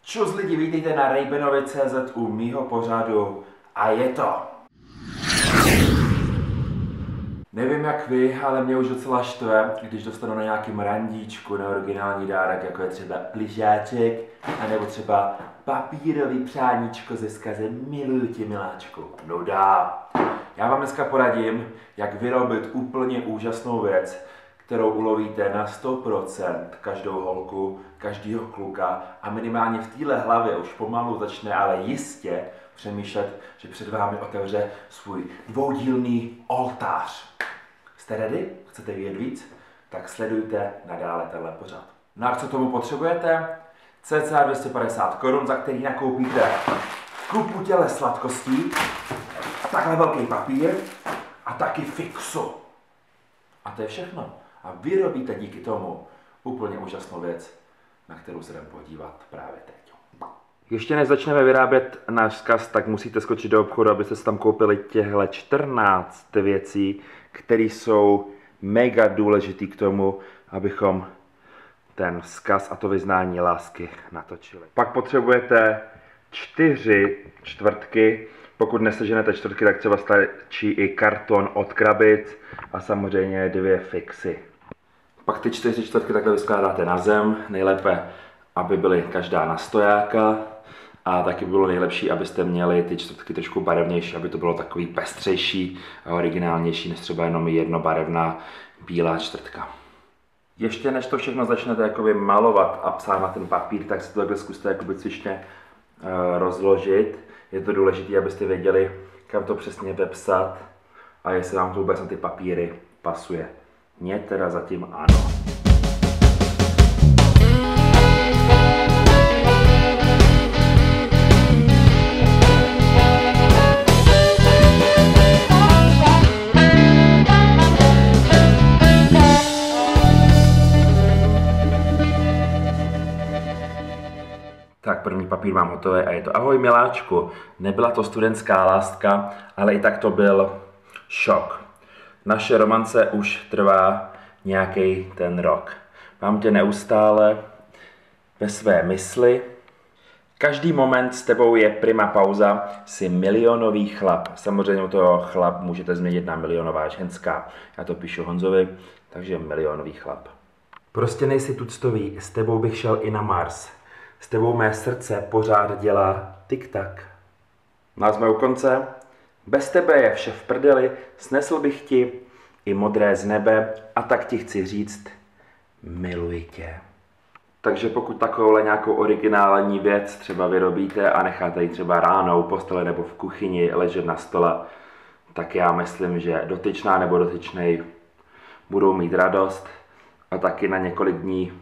Čus lidi, vítejte na Ray-Benovi.cz u mýho pořadu a je to. Nevím jak vy, ale mě už docela štve, když dostanu na nějakým randíčku neoriginální dárek, jako je třeba pližáček, anebo třeba papírový přáníčko ze vzkazem miluju tě miláčku. No dá. Já vám dneska poradím, jak vyrobit úplně úžasnou věc, kterou ulovíte na 100% každou holku, každýho kluka a minimálně v téhle hlavě už pomalu začne ale jistě přemýšlet, že před vámi otevře svůj dvoudílný oltář. Jste ready? Chcete vědět víc? Tak sledujte nadále tenhle pořad. No a co tomu potřebujete? Cca 250 korun, za který nakoupíte kupu těle sladkostí, takhle velký papír a taky fixu. A to je všechno. A vyrobíte díky tomu úplně úžasnou věc, na kterou se jdeme podívat právě teď. Ještě než začneme vyrábět náš vzkaz, tak musíte skočit do obchodu, abyste si tam koupili těchto 14 věcí, které jsou mega důležitý k tomu, abychom ten vzkaz a to vyznání lásky natočili. Pak potřebujete 4 čtvrtky. Pokud neseženete čtvrtky, tak třeba stačí i karton od krabic a samozřejmě 2 fixy. Pak ty 4 čtvrtky takhle vyskládáte na zem, nejlépe, aby byly každá na stojáka a taky bylo nejlepší, abyste měli ty čtvrtky trošku barevnější, aby to bylo takový pestřejší a originálnější, než třeba jenom jednobarevná bílá čtvrtka. Ještě než to všechno začnete jakoby malovat a psát na ten papír, tak si to takhle zkuste jakoby cvičně rozložit. Je to důležité, abyste věděli, kam to přesně vepsat a jestli vám to vůbec na ty papíry pasuje. Mně teda zatím ano. Tak první papír mám hotové a je to ahoj miláčku. Nebyla to studentská láska, ale i tak to byl šok. Naše romance už trvá nějaký ten rok. Mám tě neustále ve své mysli. Každý moment s tebou je prima pauza, jsi milionový chlap. Samozřejmě toho chlap můžete změnit na milionová ženská. Já to píšu Honzovi, takže milionový chlap. Prostě nejsi tuctový, s tebou bych šel i na Mars. S tebou mé srdce pořád dělá tik-tak. No a jsme u konce. Bez tebe je vše v prdeli, snesl bych ti i modré z nebe a tak ti chci říct, miluji tě. Takže pokud takovouhle nějakou originální věc třeba vyrobíte a necháte ji třeba ráno u postele nebo v kuchyni ležet na stole, tak já myslím, že dotyčná nebo dotyčnej budou mít radost a taky na několik dní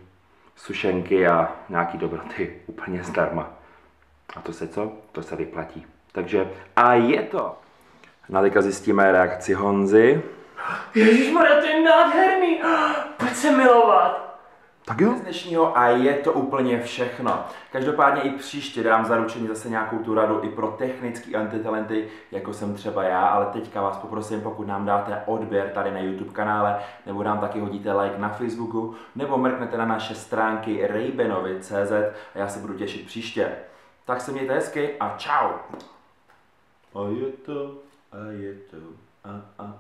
sušenky a nějaký dobroty úplně zdarma. A to se co? To se vyplatí. Takže a je to! No teďka zjistíme reakci Honzy. Ježišmarja, to je nádherný! Pojď se milovat! Tak jo. Z dnešního a je to úplně všechno. Každopádně i příště dám zaručeně zase nějakou tu radu i pro technický antitalenty, jako jsem třeba já, ale teďka vás poprosím, pokud nám dáte odběr tady na YouTube kanále, nebo nám taky hodíte like na Facebooku, nebo mrknete na naše stránky Ray-Benovi.cz a já se budu těšit příště. Tak se mějte hezky a čau! A je to, a